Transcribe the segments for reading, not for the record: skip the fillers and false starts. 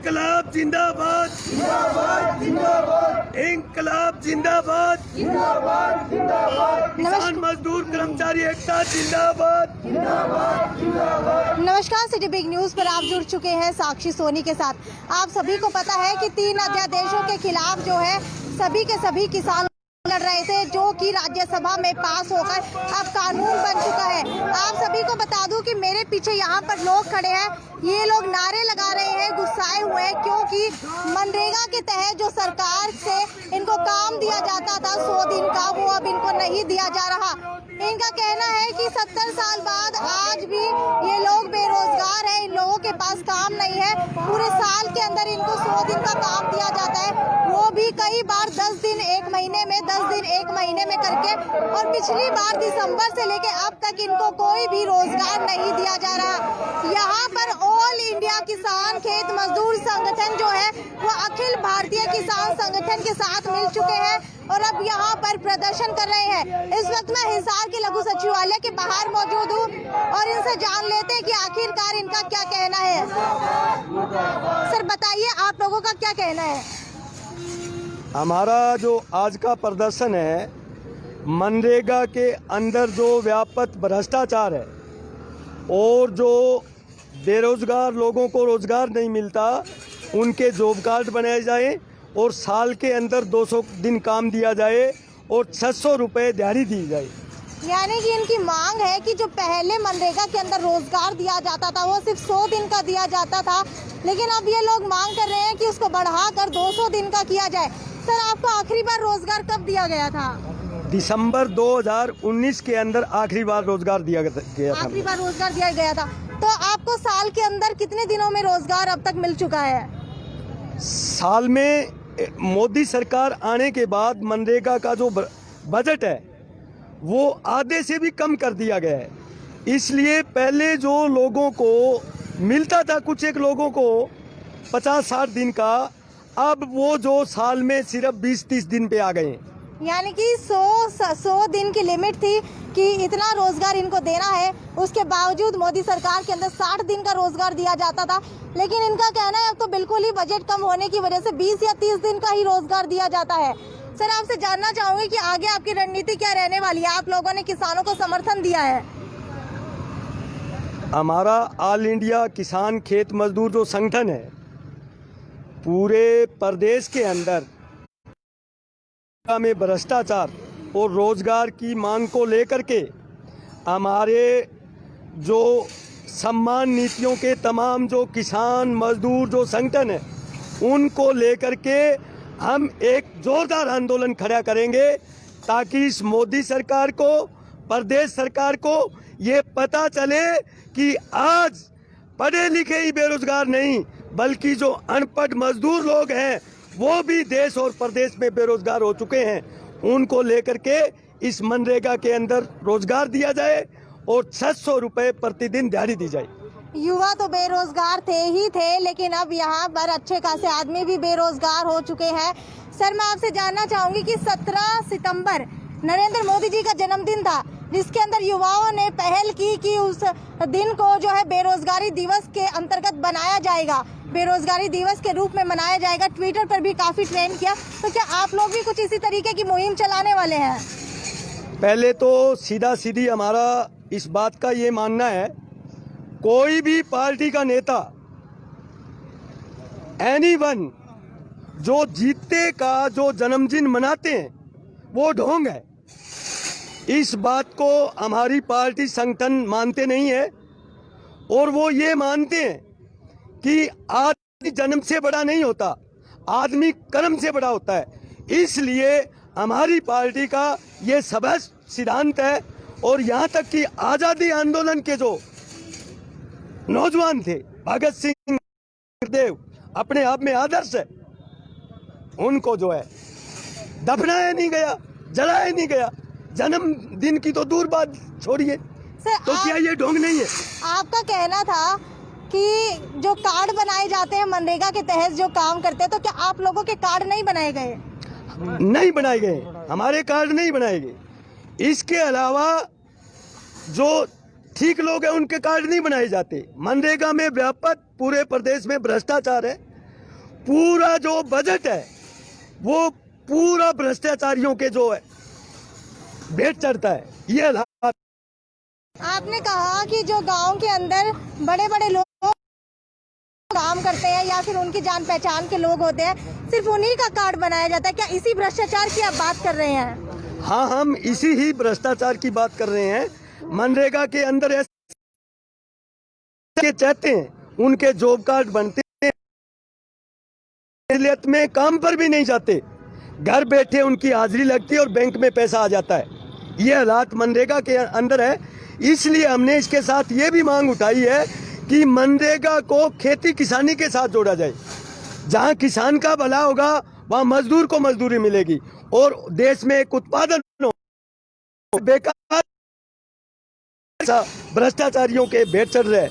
इंकलाब जिंदाबाद, इंकलाब जिंदाबाद, किसान मजदूर कर्मचारी एकता जिंदाबाद। नमस्कार, सिटी बिग न्यूज पर आप जुड़ चुके हैं साक्षी सोनी के साथ। आप सभी को पता है कि 3 अध्यादेशों के खिलाफ जो है सभी के सभी किसान लड़ रहे थे, जो कि राज्यसभा में पास होकर अब कानून बन चुका है। आप सभी को बता दूं कि मेरे पीछे यहाँ पर लोग खड़े हैं, ये लोग नारे लगा रहे हैं, गुस्साए हुए हैं, क्योंकि मनरेगा के तहत जो सरकार से इनको काम दिया जाता था 100 दिन का, वो अब इनको नहीं दिया जा रहा। इनका कहना है कि 70 साल बाद आज भी ये लोग बेरोजगार हैं, इन लोगों के पास काम नहीं है। पूरे साल के अंदर इनको 100 दिन का काम दिया जाता है, वो भी कई बार 10 दिन 1 महीने में, 10 दिन 1 महीने में करके, और पिछली बार दिसंबर से लेके अब तक इनको कोई भी रोजगार नहीं दिया जा रहा। यहाँ पर ऑल इंडिया किसान खेत मजदूर संगठन जो है वो अखिल भारतीय किसान संगठन के साथ मिल चुके हैं और अब यहाँ पर प्रदर्शन कर रहे हैं। इस वक्त मैं हिसार के लघु सचिवालय के बाहर मौजूद हूँ और इनसे जान लेते हैं कि आखिरकार इनका क्या कहना है। सर बताइए, आप लोगों का क्या कहना है? हमारा जो आज का प्रदर्शन है, मनरेगा के अंदर जो व्यापक भ्रष्टाचार है और जो बेरोजगार लोगों को रोजगार नहीं मिलता, उनके जॉब कार्ड बनाए जाए और साल के अंदर 200 दिन काम दिया जाए और 600 रुपये दिहाड़ी दी जाए। यानी कि इनकी मांग है कि जो पहले मनरेगा के अंदर रोजगार दिया जाता था वो सिर्फ 100 दिन का दिया जाता था, लेकिन अब ये लोग मांग कर रहे हैं कि उसको बढ़ाकर 200 दिन का किया जाए। सर, आपको आखिरी बार रोजगार कब दिया गया था? दिसंबर 2019 के अंदर आखिरी बार रोजगार दिया गया था। आखिरी बार रोजगार दिया गया था। तो आपको साल के अंदर कितने दिनों में रोजगार अब तक मिल चुका है? साल में मोदी सरकार आने के बाद मनरेगा का जो बजट है वो आधे से भी कम कर दिया गया है। इसलिए पहले जो लोगों को मिलता था, कुछ एक लोगों को 50-60 दिन का, अब वो जो साल में सिर्फ 20-30 दिन पे आ गए हैं। यानी कि 100 दिन की लिमिट थी कि इतना रोजगार इनको देना है, उसके बावजूद मोदी सरकार के अंदर 60 दिन का रोजगार दिया जाता था। लेकिन इनका कहना है अब तो बिल्कुल ही बजट कम होने की वजह से 20 या 30 दिन का ही रोजगार दिया जाता है। सर, आपसे जानना चाहूंगी कि आगे आपकी रणनीति क्या रहने वाली है? आप लोगों ने किसानों को समर्थन दिया है। हमारा ऑल इंडिया किसान खेत मजदूर जो संगठन है, पूरे प्रदेश के अंदर में भ्रष्टाचार और रोजगार की मांग को लेकर के हमारे जो सम्मान नीतियों के तमाम जो किसान मजदूर जो संगठन है, उनको लेकर के हम एक जोरदार आंदोलन खड़ा करेंगे, ताकि इस मोदी सरकार को, प्रदेश सरकार को ये पता चले कि आज पढ़े लिखे ही बेरोजगार नहीं, बल्कि जो अनपढ़ मजदूर लोग हैं वो भी देश और प्रदेश में बेरोजगार हो चुके हैं। उनको लेकर के इस मनरेगा के अंदर रोजगार दिया जाए और 600 रुपये प्रतिदिन दिहाड़ी दी जाए। युवा तो बेरोजगार ही थे, लेकिन अब यहाँ पर अच्छे खासे आदमी भी बेरोजगार हो चुके हैं। सर, मैं आपसे जानना चाहूंगी कि 17 सितंबर नरेंद्र मोदी जी का जन्मदिन था, जिसके अंदर युवाओं ने पहल की कि उस दिन को जो है बेरोजगारी दिवस के अंतर्गत बनाया जाएगा, बेरोजगारी दिवस के रूप में मनाया जाएगा। ट्विटर पर भी काफी ट्रेंड किया, तो क्या आप लोग भी कुछ इसी तरीके की मुहिम चलाने वाले हैं? पहले तो सीधा सीधी हमारा इस बात का ये मानना है, कोई भी पार्टी का नेता, एनीवन जो जीतने का जो जन्मदिन मनाते हैं वो ढोंग है। इस बात को हमारी पार्टी संगठन मानते नहीं है और वो ये मानते हैं कि आदमी जन्म से बड़ा नहीं होता, आदमी कर्म से बड़ा होता है। इसलिए हमारी पार्टी का ये सबक सिद्धांत है। और यहाँ तक कि आज़ादी आंदोलन के जो नौजवान थे, भगत सिंह, देव, अपने आप में आदर्श है, उनको जो है दफनाया नहीं गया, जलाया नहीं गया। जन्मदिन की तो दूर बात छोड़िए, तो क्या ये ढोंग नहीं है? आपका कहना था कि जो कार्ड बनाए जाते हैं मनरेगा के तहत जो काम करते हैं, तो क्या आप लोगों के कार्ड नहीं बनाए गए? नहीं बनाए गए, हमारे कार्ड नहीं बनाए गए। इसके अलावा जो ठीक लोग हैं उनके कार्ड नहीं बनाए जाते। मनरेगा में व्यापक पूरे प्रदेश में भ्रष्टाचार है। पूरा जो बजट है वो पूरा भ्रष्टाचारियों के जो है भेंट चढ़ता है। ये हालात। आपने कहा कि जो गांव के अंदर बड़े बड़े लोग काम करते हैं या फिर उनकी जान पहचान के लोग होते हैं, सिर्फ उन्हीं का कार्ड बनाया जाता है। क्या इसी भ्रष्टाचार की आप बात कर रहे हैं? हाँ, हम इसी ही भ्रष्टाचार की बात कर रहे हैं। मनरेगा के अंदर ऐसे चाहते हैं उनके जॉब कार्ड बनते हैं, में काम पर भी नहीं जाते, घर बैठे उनकी हाजिरी लगती है और बैंक में पैसा आ जाता है। ये हालात मनरेगा के अंदर है। इसलिए हमने इसके साथ ये भी मांग उठाई है कि मनरेगा को खेती किसानी के साथ जोड़ा जाए। जहां किसान का भला होगा वहां मजदूर को मजदूरी मिलेगी और देश में एक उत्पादन हो। बेकार भ्रष्टाचारियों के भेंट चढ़ रहे,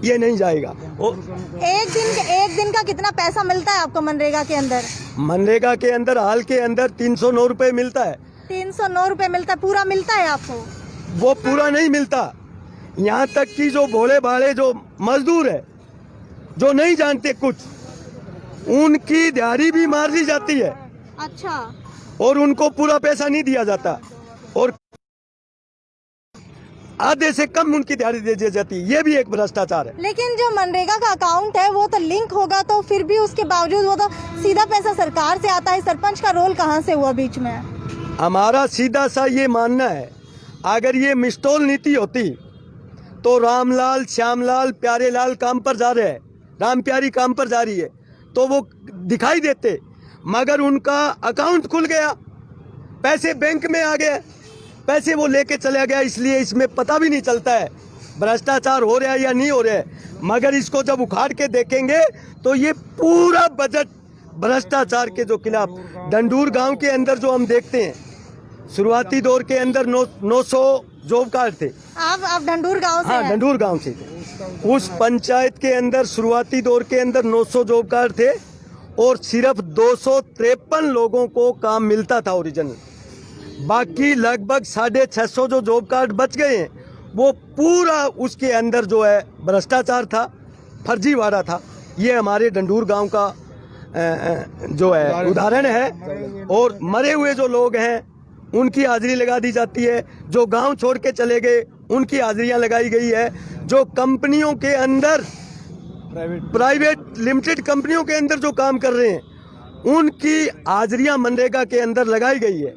ये नहीं जाएगा। एक दिन का कितना पैसा मिलता है आपको मनरेगा के अंदर? मनरेगा के अंदर हाल के अंदर 309 रुपए मिलता है। 309 रुपए मिलता है? पूरा मिलता है आपको? वो पूरा नहीं मिलता। यहाँ तक कि जो भोले भाले जो मजदूर है, जो नहीं जानते कुछ, उनकी दिहाड़ी भी मार दी जाती है। अच्छा। और उनको पूरा पैसा नहीं दिया जाता और आधे से कम उनकी दिहाड़ी दी जाती है। ये भी एक भ्रष्टाचार है। लेकिन जो मनरेगा का अकाउंट है वो तो लिंक होगा, तो फिर भी उसके बावजूद वो तो सीधा पैसा सरकार से आता है। सरपंच का रोल कहाँ से हुआ बीच में? हमारा सीधा सा ये मानना है, अगर ये मिस्टोल नीति होती तो रामलाल, श्यामलाल, प्यारेलाल काम पर जा रहे हैं, राम प्यारी काम पर जा रही है, तो वो दिखाई देते। मगर उनका अकाउंट खुल गया, पैसे बैंक में आ गए, पैसे वो लेके चला गया, इसलिए इसमें पता भी नहीं चलता है भ्रष्टाचार हो रहा है या नहीं हो रहा है। मगर इसको जब उखाड़ के देखेंगे तो ये पूरा बजट भ्रष्टाचार के जो खिलाफ। डंडूर गांव के अंदर जो हम देखते हैं, शुरुआती दौर के अंदर 900 जॉब कार्ड थे। आप डंडूर गांव से? हाँ, डंडूर गांव से थे। उस पंचायत के अंदर शुरुआती दौर के अंदर 900 जॉब कार्ड थे और सिर्फ 253 लोगों को काम मिलता था ओरिजिनल। बाकी लगभग 650 जो जॉब कार्ड बच गए हैं, वो पूरा उसके अंदर जो है भ्रष्टाचार था, फर्जीवाड़ा था। ये हमारे डंडूर गांव का जो है उदाहरण है। और मरे हुए जो लोग हैं उनकी हाजिरी लगा दी जाती है, जो गांव छोड़ के चले गए उनकी हाजिरियां लगाई गई है, जो कंपनियों के अंदर प्राइवेट लिमिटेड कंपनियों के अंदर जो काम कर रहे हैं उनकी हाजिरियां मनरेगा के अंदर लगाई गई है।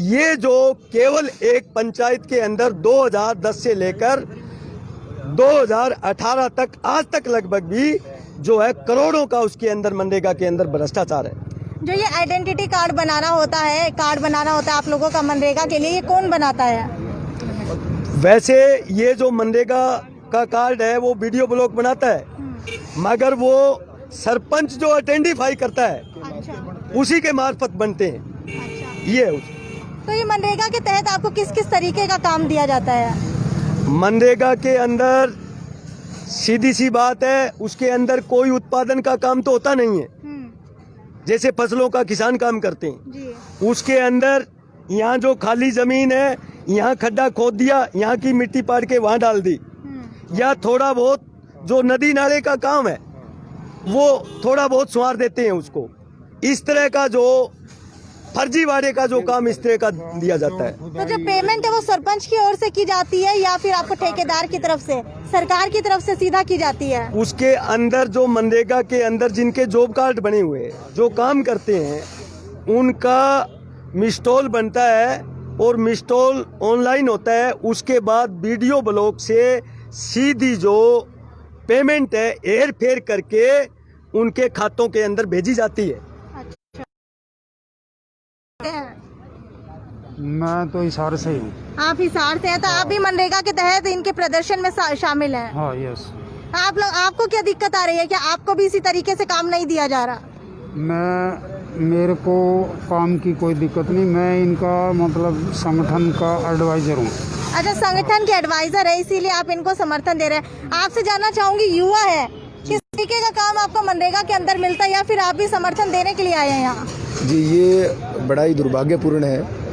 ये जो केवल एक पंचायत के अंदर 2010 से लेकर 2018 तक आज तक लगभग भी जो है करोड़ों का उसके अंदर मनरेगा के अंदर भ्रष्टाचार है। जो ये आइडेंटिटी कार्ड बनाना होता है आप लोगों का मनरेगा के लिए, ये कौन बनाता है? वैसे ये जो मनरेगा का कार्ड है वो वीडियो ब्लॉक बनाता है, मगर वो सरपंच जो आइडेंटिफाई करता है, अच्छा। उसी के मार्फत बनते हैं। अच्छा। ये तो ये मनरेगा के तहत आपको किस किस तरीके का काम दिया जाता है? मनरेगा के अंदर सीधी सी बात है, उसके अंदर कोई उत्पादन का काम तो होता नहीं है। जैसे फसलों का किसान काम करते हैं जी। उसके अंदर यहाँ जो खाली जमीन है, यहाँ खड्डा खोद दिया, यहाँ की मिट्टी पाड़ के वहाँ डाल दी, या थोड़ा बहुत जो नदी नाले का काम है वो थोड़ा बहुत संवार देते हैं उसको। इस तरह का जो फर्जीवाड़े का जो काम इस तरह का दिया जाता है। तो जो पेमेंट है वो सरपंच की ओर से की जाती है या फिर आपको ठेकेदार की तरफ से, सरकार की तरफ से सीधा की जाती है? उसके अंदर जो मनरेगा के अंदर जिनके जॉब कार्ड बने हुए जो काम करते हैं उनका मिस्टोल बनता है और मिस्टोल ऑनलाइन होता है। उसके बाद वीडियो ब्लॉक से सीधी जो पेमेंट है हेर फेर करके उनके खातों के अंदर भेजी जाती है। मैं तो हिसार से ही हूँ। आप हिसार से हैं, तो आप भी मनरेगा के तहत इनके प्रदर्शन में शामिल हैं? हाँ, यस। आपको क्या दिक्कत आ रही है? क्या आपको भी इसी तरीके से काम नहीं दिया जा रहा? मेरे को काम की कोई दिक्कत नहीं, मैं इनका मतलब संगठन का एडवाइजर हूँ। अच्छा, संगठन के एडवाइजर है, इसीलिए आप इनको समर्थन दे रहे हैं। आपसे जानना चाहूंगी, युवा है, किस तरीके का काम आपको मनरेगा के अंदर मिलता है या फिर आप भी समर्थन देने के लिए आए हैं यहाँ? जी, ये बड़ा ही दुर्भाग्यपूर्ण है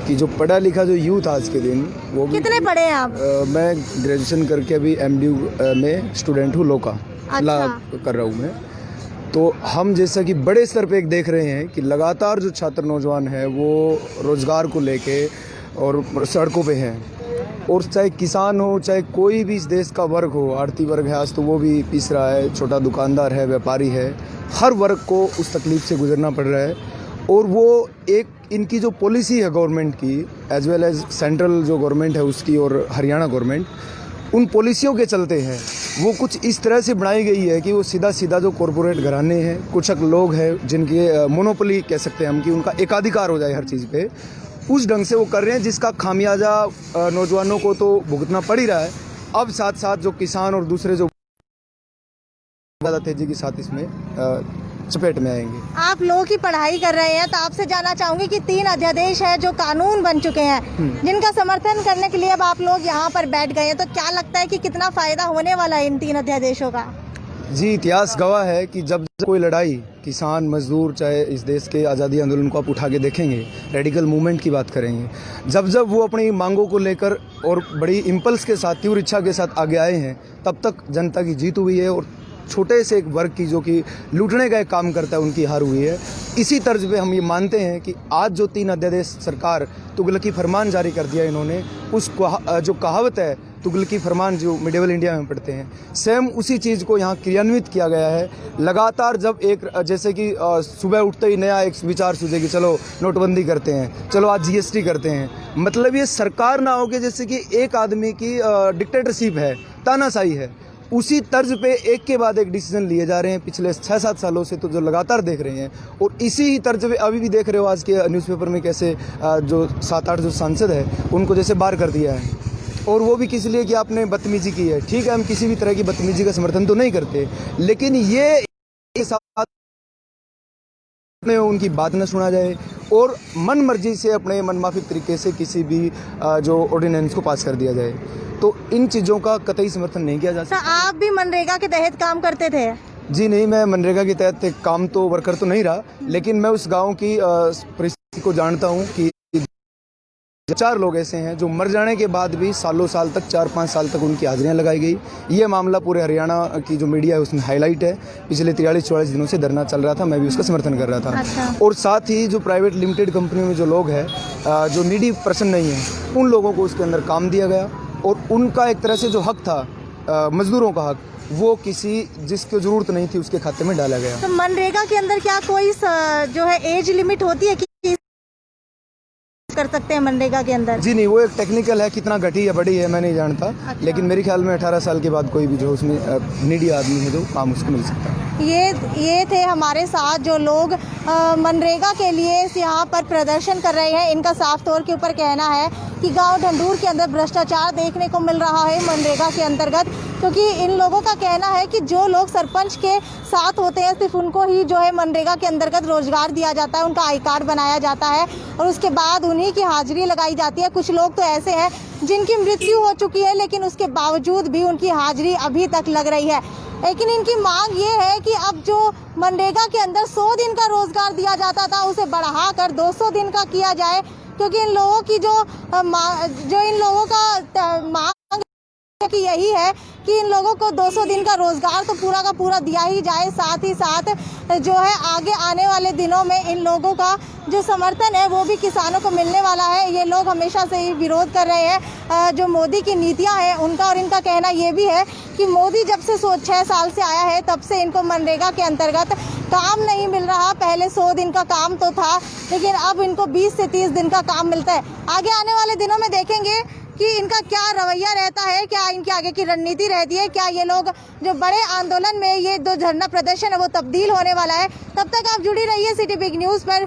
कि जो पढ़ा लिखा जो यूथ आज के दिन वो भी। कितने पढ़े हैं आप? मैं ग्रेजुएशन करके अभी MDU में स्टूडेंट हूँ, लॉ का। अच्छा। लॉ कर रहा हूँ मैं। तो हम जैसा कि बड़े स्तर पे एक देख रहे हैं कि लगातार जो छात्र नौजवान हैं वो रोज़गार को लेके और सड़कों पे हैं, और चाहे किसान हो चाहे कोई भी इस देश का वर्ग हो, आड़ती वर्ग है आज तो वो भी पीस रहा है, छोटा दुकानदार है, व्यापारी है, हर वर्ग को उस तकलीफ़ से गुजरना पड़ रहा है। और वो एक इनकी जो पॉलिसी है गवर्नमेंट की एज वेल एज सेंट्रल जो गवर्नमेंट है उसकी और हरियाणा गवर्नमेंट, उन पॉलिसियों के चलते हैं वो कुछ इस तरह से बनाई गई है कि वो सीधा सीधा जो कॉरपोरेट घराने हैं, कुछ लोग हैं जिनके मोनोपोली कह सकते हैं हम कि उनका एकाधिकार हो जाए हर चीज़ पे, उस ढंग से वो कर रहे हैं जिसका खामियाजा नौजवानों को तो भुगतना पड़ ही रहा है। अब साथ साथ जो किसान और दूसरे जो ज़्यादा तेजी के साथ इसमें चपेट में आएंगे। आप लोग की पढ़ाई कर रहे हैं तो आपसे जानना चाहूंगी कि 3 अध्यादेश है जो कानून बन चुके हैं, जिनका समर्थन करने के लिए अब आप लोग यहाँ पर बैठ गए हैं, तो क्या लगता है कि कितना फायदा होने वाला है इन 3 अध्यादेशों का? जी, इतिहास गवाह है कि जब कोई लड़ाई किसान मजदूर चाहे इस देश के आज़ादी आंदोलन को आप उठा के देखेंगे, रेडिकल मूवमेंट की बात करेंगे, जब वो अपनी मांगों को लेकर और बड़ी इम्पल्स के साथ, तीव्र इच्छा के साथ आगे आए हैं, तब तक जनता की जीत हुई है और छोटे से एक वर्ग की जो कि लूटने का एक काम करता है उनकी हार हुई है। इसी तर्ज पे हम ये मानते हैं कि आज जो 3 अध्यादेश सरकार तुगलकी फरमान जारी कर दिया इन्होंने, उस जो कहावत है तुगलकी फरमान जो मिडिवल इंडिया में पढ़ते हैं, सेम उसी चीज़ को यहाँ क्रियान्वित किया गया है। लगातार जब एक जैसे कि सुबह उठते ही नया एक विचार सूझे कि चलो नोटबंदी करते हैं, चलो आज GST करते हैं, मतलब ये सरकार ना हो के जैसे कि एक आदमी की डिक्टेटरशिप है, तानाशाही है, उसी तर्ज पे एक के बाद एक डिसीजन लिए जा रहे हैं पिछले 6-7 सालों से, तो जो लगातार देख रहे हैं। और इसी ही तर्ज पे अभी भी देख रहे हो आज के न्यूज़पेपर में कैसे जो 7-8 जो सांसद है उनको जैसे बाहर कर दिया है, और वो भी किस लिए कि आपने बदतमीजी की है। ठीक है, हम किसी भी तरह की बदतमीजी का समर्थन तो नहीं करते, लेकिन ये साथ में उनकी बात न सुना जाए और मन मर्जी से अपने मनमाफिक तरीके से किसी भी जो ऑर्डिनेंस को पास कर दिया जाए, तो इन चीज़ों का कतई समर्थन नहीं किया जा सकता। आप भी मनरेगा के तहत काम करते थे? जी नहीं, मैं मनरेगा के तहत काम तो वर्कर तो नहीं रहा, लेकिन मैं उस गांव की परिस्थिति को जानता हूं कि 4 लोग ऐसे हैं जो मर जाने के बाद भी सालों साल तक, 4-5 साल तक उनकी हाजिरियां लगाई गई। ये मामला पूरे हरियाणा की जो मीडिया है उसमें हाईलाइट है। पिछले 43-44 दिनों से धरना चल रहा था, मैं भी उसका समर्थन कर रहा था। अच्छा। और साथ ही जो प्राइवेट लिमिटेड कंपनियों में जो लोग हैं जो नीडी पर्सन नहीं है, उन लोगों को उसके अंदर काम दिया गया और उनका एक तरह से जो हक था मजदूरों का हक, वो किसी जिसको ज़रूरत नहीं थी उसके खाते में डाला गया। तो मनरेगा के अंदर क्या कोई जो है एज लिमिट होती है कि कर सकते हैं मनरेगा के अंदर? जी नहीं, वो एक टेक्निकल है, कितना घटी या बड़ी है मैं नहीं जानता। अच्छा। लेकिन मेरे ख्याल में 18 साल के बाद कोई भी जो उसमें नीडी आदमी है जो काम उसको मिल सकता है। ये थे हमारे साथ जो लोग मनरेगा के लिए यहाँ पर प्रदर्शन कर रहे हैं। इनका साफ तौर के ऊपर कहना है कि गांव ढंढूर के अंदर भ्रष्टाचार देखने को मिल रहा है मनरेगा के अंतर्गत, क्योंकि इन लोगों का कहना है कि जो लोग सरपंच के साथ होते हैं सिर्फ उनको ही जो है मनरेगा के अंतर्गत रोजगार दिया जाता है, उनका आई कार्ड बनाया जाता है और उसके बाद उन्हीं की हाजिरी लगाई जाती है। कुछ लोग तो ऐसे हैं जिनकी मृत्यु हो चुकी है, लेकिन उसके बावजूद भी उनकी हाजिरी अभी तक लग रही है। लेकिन इनकी मांग ये है कि अब जो मनरेगा के अंदर 100 दिन का रोजगार दिया जाता था उसे बढ़ाकर 200 दिन का किया जाए, क्योंकि इन लोगों की जो इन लोगों का मांग कि यही है कि इन लोगों को 200 दिन का रोजगार तो पूरा का पूरा दिया ही जाए। साथ ही साथ जो है आगे आने वाले दिनों में इन लोगों का जो समर्थन है वो भी किसानों को मिलने वाला है। ये लोग हमेशा से ही विरोध कर रहे हैं जो मोदी की नीतियां हैं उनका, और इनका कहना ये भी है कि मोदी जब से 6 साल से आया है तब से इनको मनरेगा के अंतर्गत काम नहीं मिल रहा। पहले 100 दिन का काम तो था, लेकिन अब इनको 20 से 30 दिन का काम मिलता है। आगे आने वाले दिनों में देखेंगे कि इनका क्या रवैया रहता है, क्या इनकी आगे की रणनीति रहती है, क्या ये लोग जो बड़े आंदोलन में ये जो धरना प्रदर्शन है वो तब्दील होने वाला है। तब तक आप जुड़ी रहिए सिटी बिग न्यूज़ पर।